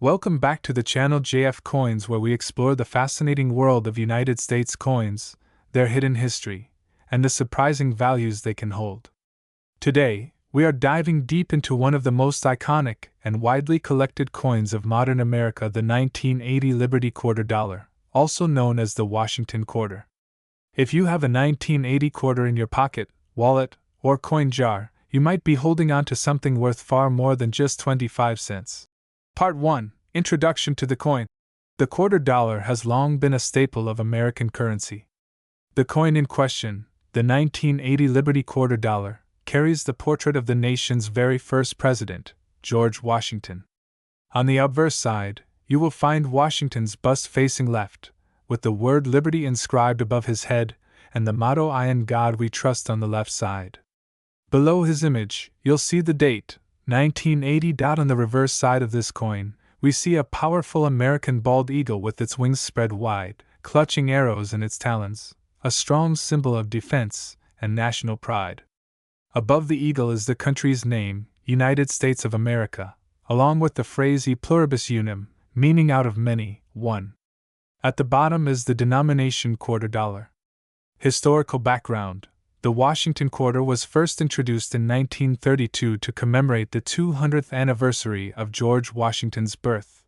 Welcome back to the channel JF Coins, where we explore the fascinating world of United States coins, their hidden history, and the surprising values they can hold. Today, we are diving deep into one of the most iconic and widely collected coins of modern America, the 1980 Liberty Quarter Dollar, also known as the Washington Quarter. If you have a 1980 quarter in your pocket, wallet, or coin jar, you might be holding on to something worth far more than just 25 cents. Part 1. Introduction to the coin. The quarter dollar has long been a staple of American currency. The coin in question, the 1980 Liberty Quarter Dollar, carries the portrait of the nation's very first president, George Washington. On the obverse side, you will find Washington's bust facing left, with the word Liberty inscribed above his head, and the motto "I in God We Trust" on the left side. Below his image, you'll see the date, 1980. On the reverse side of this coin, we see a powerful American bald eagle with its wings spread wide, clutching arrows in its talons, a strong symbol of defense and national pride. Above the eagle is the country's name, United States of America, along with the phrase "e pluribus unum," meaning out of many, one. At the bottom is the denomination quarter dollar. Historical background. The Washington Quarter was first introduced in 1932 to commemorate the 200th anniversary of George Washington's birth.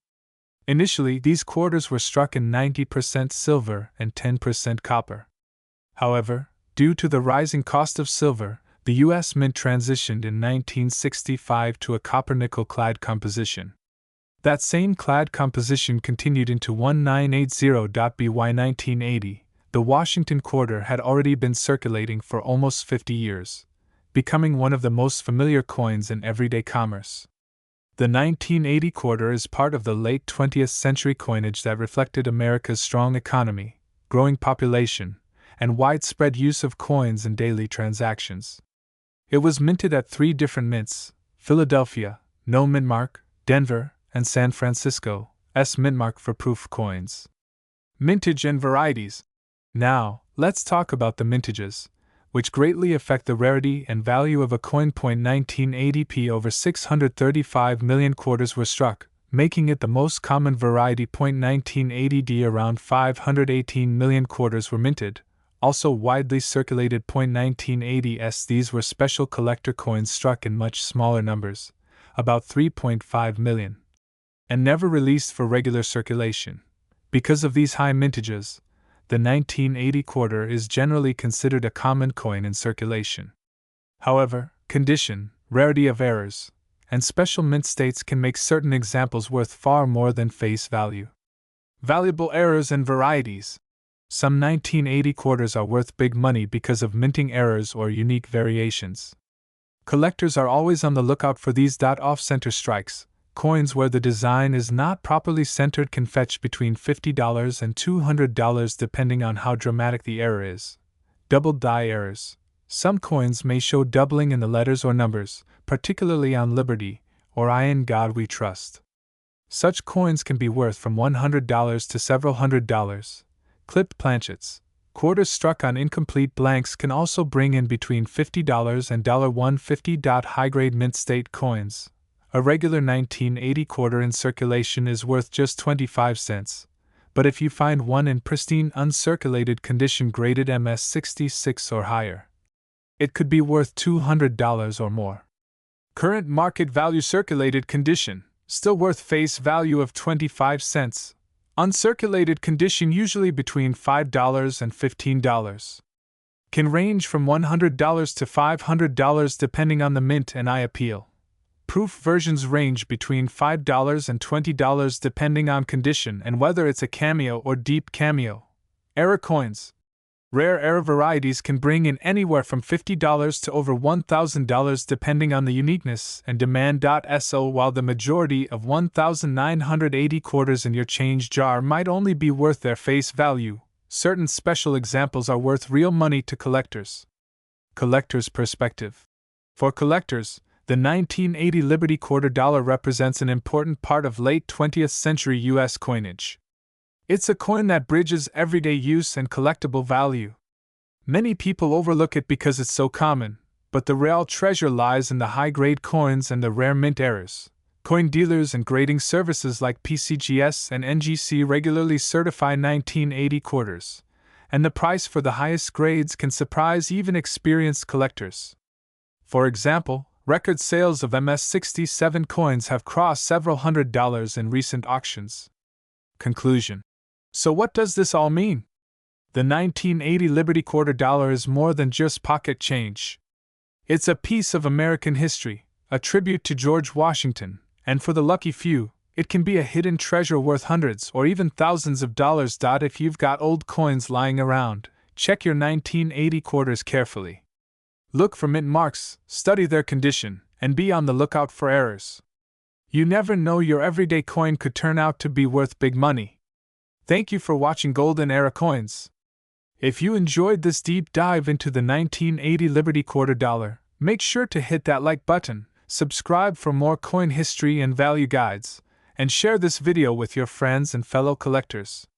Initially, these quarters were struck in 90% silver and 10% copper. However, due to the rising cost of silver, the U.S. Mint transitioned in 1965 to a copper-nickel clad composition. That same clad composition continued into 1980. By 1980, the Washington Quarter had already been circulating for almost 50 years, becoming one of the most familiar coins in everyday commerce. The 1980 quarter is part of the late 20th century coinage that reflected America's strong economy, growing population, and widespread use of coins in daily transactions. It was minted at 3 different mints: Philadelphia, No Mintmark, Denver, and San Francisco, S Mintmark for proof coins. Mintage and varieties. Now, let's talk about the mintages, which greatly affect the rarity and value of a coin. 1980 over 635 million quarters were struck, making it the most common variety. 1980 around 518 million quarters were minted, also widely circulated. 1980s these were special collector coins struck in much smaller numbers, about 3.5 million, and never released for regular circulation. Because of these high mintages, the 1980 quarter is generally considered a common coin in circulation. However, condition, rarity of errors, and special mint states can make certain examples worth far more than face value. Valuable errors and varieties. Some 1980 quarters are worth big money because of minting errors or unique variations. Collectors are always on the lookout for these off-center strikes. Coins where the design is not properly centered can fetch between $50 and $200 depending on how dramatic the error is. Doubled die errors. Some coins may show doubling in the letters or numbers, particularly on Liberty or "I in God We Trust." Such coins can be worth from $100 to several $100s. Clipped planchets. Quarters struck on incomplete blanks can also bring in between $50 and $150. High-grade mint state coins. A regular 1980 quarter in circulation is worth just 25 cents, but if you find one in pristine uncirculated condition graded MS66 or higher, it could be worth $200 or more. Current market value: circulated condition, still worth face value of 25 cents. Uncirculated condition usually between $5 and $15. Can range from $100 to $500 depending on the mint and eye appeal. Proof versions range between $5 and $20 depending on condition and whether it's a cameo or deep cameo. Error coins. Rare error varieties can bring in anywhere from $50 to over $1,000 depending on the uniqueness and demand. So while the majority of 1980 quarters in your change jar might only be worth their face value, certain special examples are worth real money to collectors. Collector's perspective. For collectors, the 1980 Liberty Quarter Dollar represents an important part of late 20th century U.S. coinage. It's a coin that bridges everyday use and collectible value. Many people overlook it because it's so common, but the real treasure lies in the high-grade coins and the rare mint errors, Coin dealers and grading services like PCGS and NGC regularly certify 1980 quarters, and the price for the highest grades can surprise even experienced collectors. For example, record sales of MS-67 coins have crossed several $100s in recent auctions. Conclusion. So what does this all mean? The 1980 Liberty Quarter Dollar is more than just pocket change. It's a piece of American history, a tribute to George Washington, and for the lucky few, it can be a hidden treasure worth hundreds or even thousands of dollars. If you've got old coins lying around, check your 1980 quarters carefully. Look for mint marks, study their condition, and be on the lookout for errors. You never know, your everyday coin could turn out to be worth big money. Thank you for watching Golden Era Coins. If you enjoyed this deep dive into the 1980 Liberty Quarter Dollar, make sure to hit that like button, subscribe for more coin history and value guides, and share this video with your friends and fellow collectors.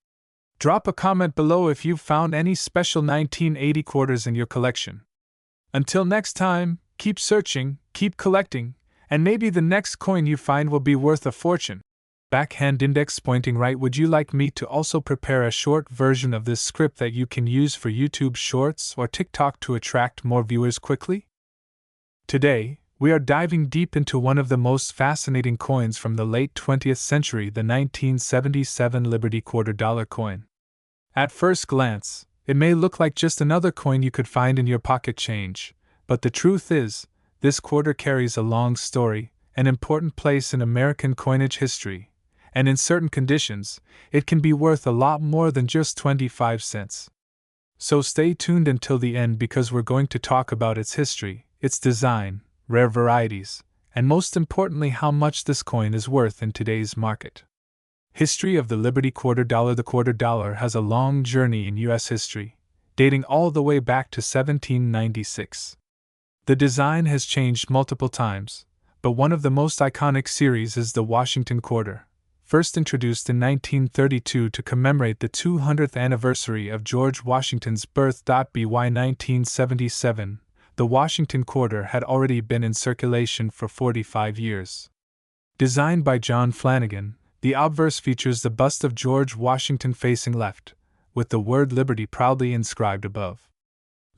Drop a comment below if you've found any special 1980 quarters in your collection. Until next time, keep searching, keep collecting, and maybe the next coin you find will be worth a fortune. Backhand index pointing right. Would you like me to also prepare a short version of this script that you can use for YouTube Shorts or TikTok to attract more viewers quickly? Today, we are diving deep into one of the most fascinating coins from the late 20th century, the 1977 Liberty Quarter Dollar coin. At first glance, it may look like just another coin you could find in your pocket change, but the truth is, this quarter carries a long story, an important place in American coinage history, and in certain conditions, it can be worth a lot more than just 25 cents. So stay tuned until the end, because we're going to talk about its history, its design, rare varieties, and most importantly, how much this coin is worth in today's market. History of the Liberty Quarter Dollar. The quarter dollar has a long journey in U.S. history, dating all the way back to 1796. The design has changed multiple times, but one of the most iconic series is the Washington Quarter, first introduced in 1932 to commemorate the 200th anniversary of George Washington's birth. By 1977, the Washington Quarter had already been in circulation for 45 years. Designed by John Flanagan, the obverse features the bust of George Washington facing left, with the word Liberty proudly inscribed above.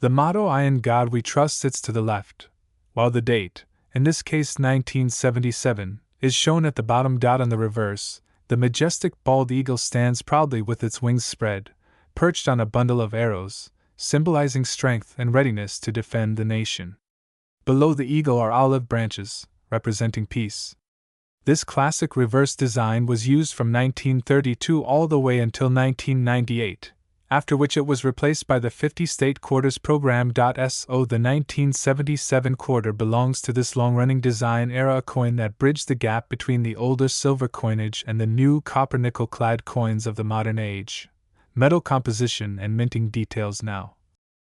The motto, "I in God we trust," sits to the left, while the date, in this case 1977, is shown at the bottom. On the reverse, the majestic bald eagle stands proudly with its wings spread, perched on a bundle of arrows, symbolizing strength and readiness to defend the nation. Below the eagle are olive branches, representing peace. This classic reverse design was used from 1932 all the way until 1998, after which it was replaced by the 50-state quarters program. So the 1977 quarter belongs to this long-running design era, a coin that bridged the gap between the older silver coinage and the new copper-nickel-clad coins of the modern age. Metal composition and minting details now.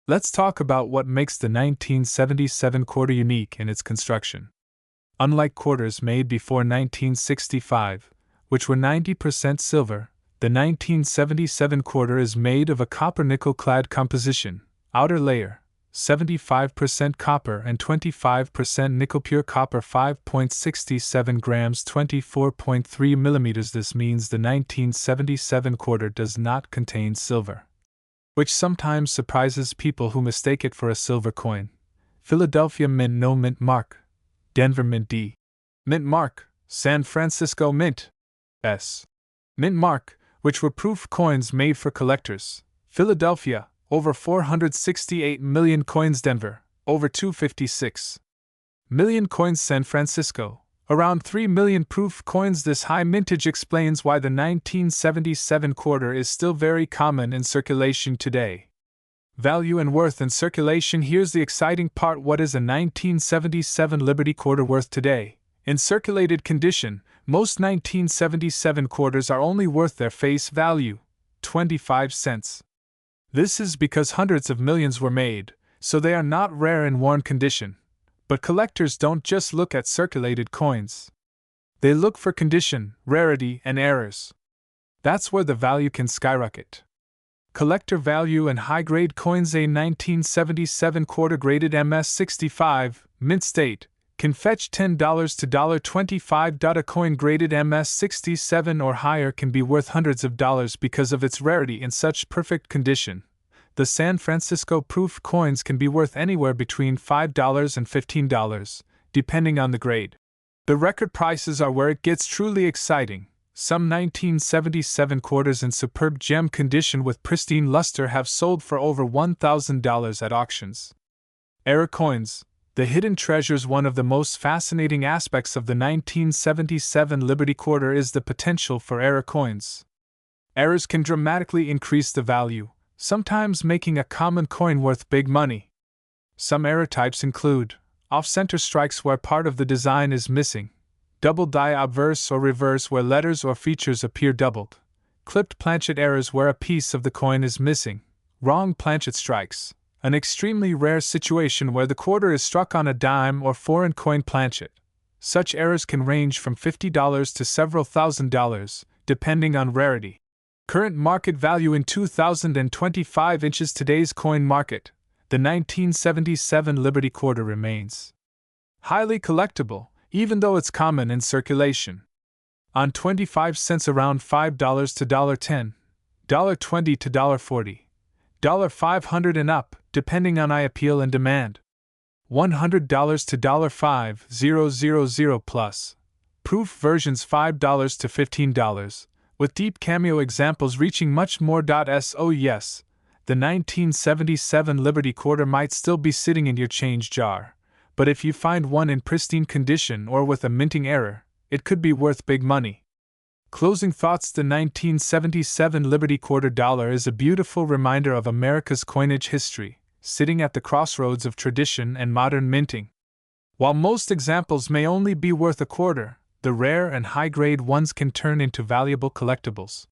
Let's talk about what makes the 1977 quarter unique in its construction. Unlike quarters made before 1965, which were 90% silver, the 1977 quarter is made of a copper-nickel-clad composition. Outer layer, 75% copper and 25% nickel. Pure copper, 5.67 grams, 24.3 millimeters. This means the 1977 quarter does not contain silver, which sometimes surprises people who mistake it for a silver coin. Philadelphia Mint, no mint mark. Denver Mint, D. Mint mark. San Francisco Mint, S. Mint mark, which were proof coins made for collectors. Philadelphia, over 468 million coins. Denver, over 256 million coins. San Francisco, around 3 million proof coins. This high mintage explains why the 1977 quarter is still very common in circulation today. Value and worth in circulation. Here's the exciting part. What is a 1977 Liberty Quarter worth today? In circulated condition, most 1977 quarters are only worth their face value, 25 cents. This is because hundreds of millions were made, so they are not rare in worn condition. But collectors don't just look at circulated coins. They look for condition, rarity, and errors. That's where the value can skyrocket. Collector value and high-grade coins. A 1977 quarter graded MS-65, mint state, can fetch $10 to $25. A coin graded MS-67 or higher can be worth hundreds of dollars because of its rarity in such perfect condition. The San Francisco proof coins can be worth anywhere between $5 and $15, depending on the grade. The record prices are where it gets truly exciting. Some 1977 quarters in superb gem condition with pristine luster have sold for over $1,000 at auctions. Error coins. The hidden treasures. One of the most fascinating aspects of the 1977 Liberty Quarter is the potential for error coins. Errors can dramatically increase the value, sometimes making a common coin worth big money. Some error types include off-center strikes where part of the design is missing, double die obverse or reverse where letters or features appear doubled, clipped planchet errors where a piece of the coin is missing, wrong planchet strikes, an extremely rare situation where the quarter is struck on a dime or foreign coin planchet. Such errors can range from $50 to several $1,000s, depending on rarity. Current market value in 2025 inches. Today's coin market. The 1977 Liberty Quarter remains highly collectible, even though it's common in circulation. On 25 cents, around $5 to $10, $20 to $40, $500 and up, depending on eye appeal and demand. $100 to $5,000 plus. Proof versions $5 to $15, with deep cameo examples reaching much more. So yes, the 1977 Liberty Quarter might still be sitting in your change jar, but if you find one in pristine condition or with a minting error, it could be worth big money. Closing thoughts. The 1977 Liberty Quarter dollar is a beautiful reminder of America's coinage history, sitting at the crossroads of tradition and modern minting. While most examples may only be worth a quarter, the rare and high-grade ones can turn into valuable collectibles.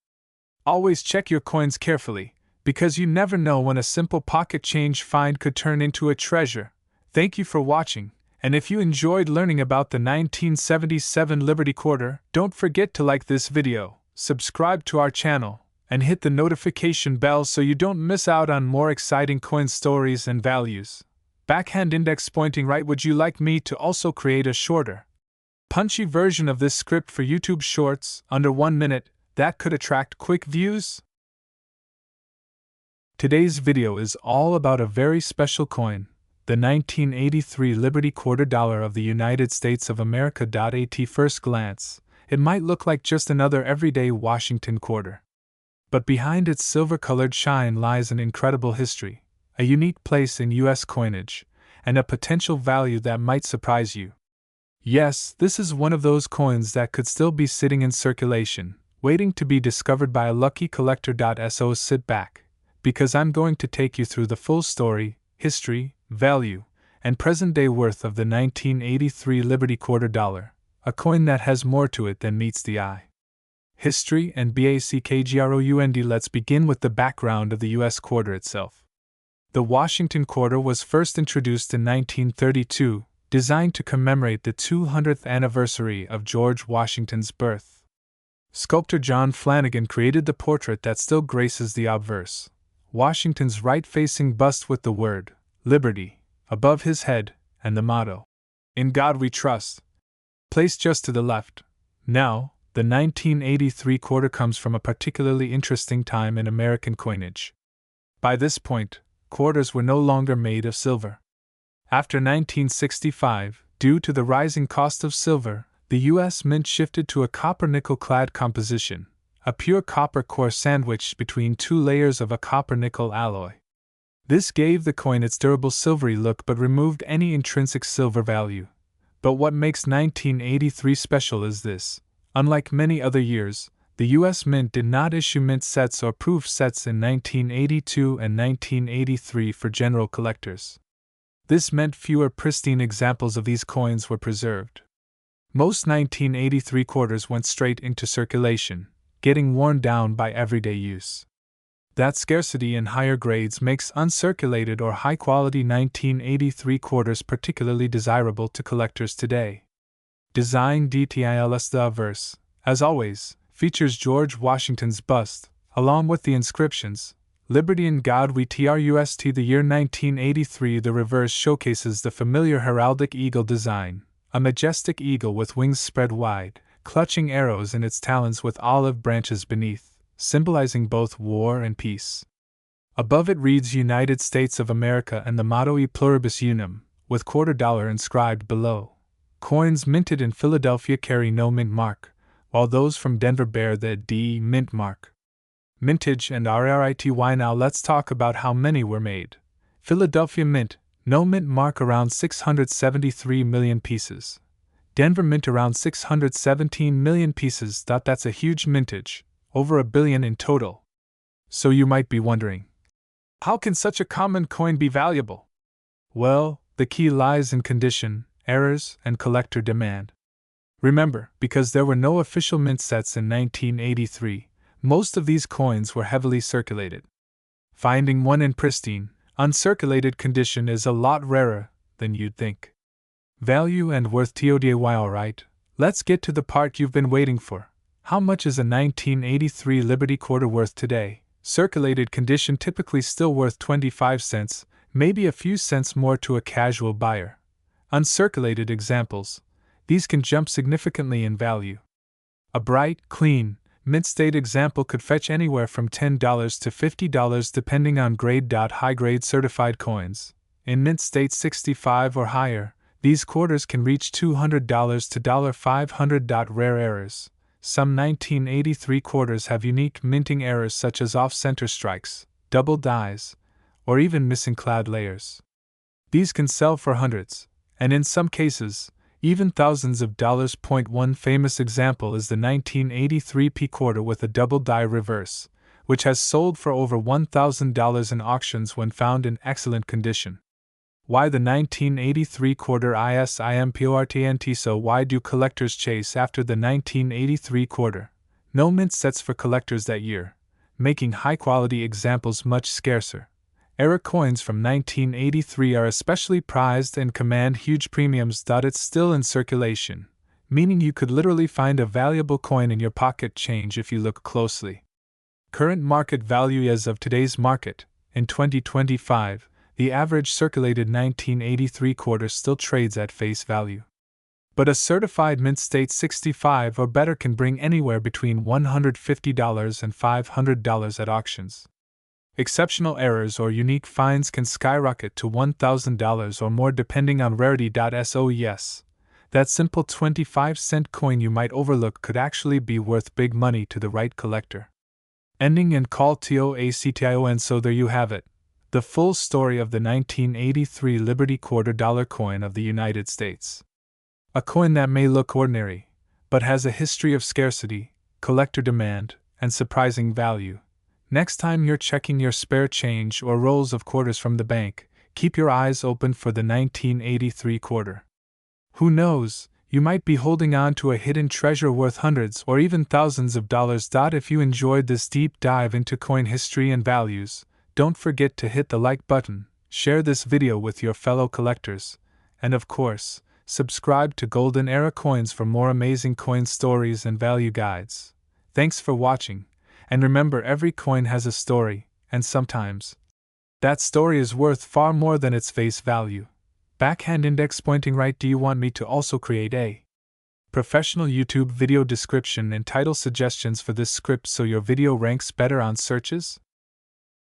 Always check your coins carefully, because you never know when a simple pocket change find could turn into a treasure. Thank you for watching, and if you enjoyed learning about the 1977 Liberty Quarter, don't forget to like this video, subscribe to our channel, and hit the notification bell so you don't miss out on more exciting coin stories and values. Backhand index pointing right. Would you like me to also create a shorter, punchy version of this script for YouTube Shorts, under 1 minute, that could attract quick views? Today's video is all about a very special coin, the 1983 Liberty Quarter dollar of the United States of America. At first glance, it might look like just another everyday Washington quarter. But behind its silver-colored shine lies an incredible history, a unique place in U.S. coinage, and a potential value that might surprise you. Yes, this is one of those coins that could still be sitting in circulation, waiting to be discovered by a lucky collector. So sit back, because I'm going to take you through the full story, history, value, and present-day worth of the 1983 Liberty Quarter dollar, a coin that has more to it than meets the eye. History and background. Let's begin with the background of the U.S. quarter itself. The Washington quarter was first introduced in 1932, designed to commemorate the 200th anniversary of George Washington's birth. Sculptor John Flanagan created the portrait that still graces the obverse, Washington's right-facing bust with the word, Liberty, above his head, and the motto, In God We Trust, placed just to the left. Now, the 1983 quarter comes from a particularly interesting time in American coinage. By this point, quarters were no longer made of silver. After 1965, due to the rising cost of silver, the U.S. Mint shifted to a copper-nickel-clad composition, a pure copper core sandwiched between two layers of a copper-nickel alloy. This gave the coin its durable silvery look but removed any intrinsic silver value. But what makes 1983 special is this: unlike many other years, the U.S. Mint did not issue mint sets or proof sets in 1982 and 1983 for general collectors. This meant fewer pristine examples of these coins were preserved. Most 1983 quarters went straight into circulation, getting worn down by everyday use. That scarcity in higher grades makes uncirculated or high-quality 1983 quarters particularly desirable to collectors today. Design details. The obverse, as always, features George Washington's bust, along with the inscriptions, Liberty in God We Trust. The year 1983. The reverse showcases the familiar heraldic eagle design, a majestic eagle with wings spread wide, clutching arrows in its talons with olive branches beneath, symbolizing both war and peace. Above it reads United States of America and the motto E pluribus unum, with $quarter inscribed below. Coins minted in Philadelphia carry no mint mark, while those from Denver bear the D mint mark. Mintage and rarity. Now let's talk about how many were made. Philadelphia Mint, no mint mark, around 673 million pieces. Denver Mint, around 617 million pieces. That's a huge mintage, over 1 billion in total. So you might be wondering, how can such a common coin be valuable? Well, the key lies in condition, errors, and collector demand. Remember, because there were no official mint sets in 1983, most of these coins were heavily circulated. Finding one in pristine, uncirculated condition is a lot rarer than you'd think. Value and worth. Today, alright, let's get to the part you've been waiting for. How much is a 1983 Liberty quarter worth today? Circulated condition, typically still worth 25 cents, maybe a few cents more to a casual buyer. Uncirculated examples, these can jump significantly in value. A bright, clean, mint state example could fetch anywhere from $10 to $50 depending on grade. High-grade certified coins, in mint state 65 or higher, these quarters can reach $200 to $500. Rare errors. Some 1983 quarters have unique minting errors such as off-center strikes, double dies, or even missing clad layers. These can sell for hundreds, and in some cases, even thousands of dollars. One famous example is the 1983 P quarter with a double die reverse, which has sold for over $1,000 in auctions when found in excellent condition. Why the 1983 quarter is important? So why do collectors chase after the 1983 quarter? No mint sets for collectors that year, making high-quality examples much scarcer. Era coins from 1983 are especially prized and command huge premiums. It's still in circulation, meaning you could literally find a valuable coin in your pocket change if you look closely. Current market value. As of today's market, in 2025, the average circulated 1983 quarter still trades at face value. But a certified mint state 65 or better can bring anywhere between $150 and $500 at auctions. Exceptional errors or unique finds can skyrocket to $1,000 or more depending on rarity. So yes, that simple 25-cent coin you might overlook could actually be worth big money to the right collector. Ending in call TOACTION. So there you have it, the full story of the 1983 Liberty $quarter coin of the United States. A coin that may look ordinary, but has a history of scarcity, collector demand, and surprising value. Next time you're checking your spare change or rolls of quarters from the bank, keep your eyes open for the 1983 quarter. Who knows, you might be holding on to a hidden treasure worth hundreds or even thousands of dollars. If you enjoyed this deep dive into coin history and values, don't forget to hit the like button, share this video with your fellow collectors, and of course, subscribe to Golden Era Coins for more amazing coin stories and value guides. Thanks for watching, and remember, every coin has a story, and sometimes that story is worth far more than its face value. Backhand index pointing right. Do you want me to also create a professional YouTube video description and title suggestions for this script so your video ranks better on searches?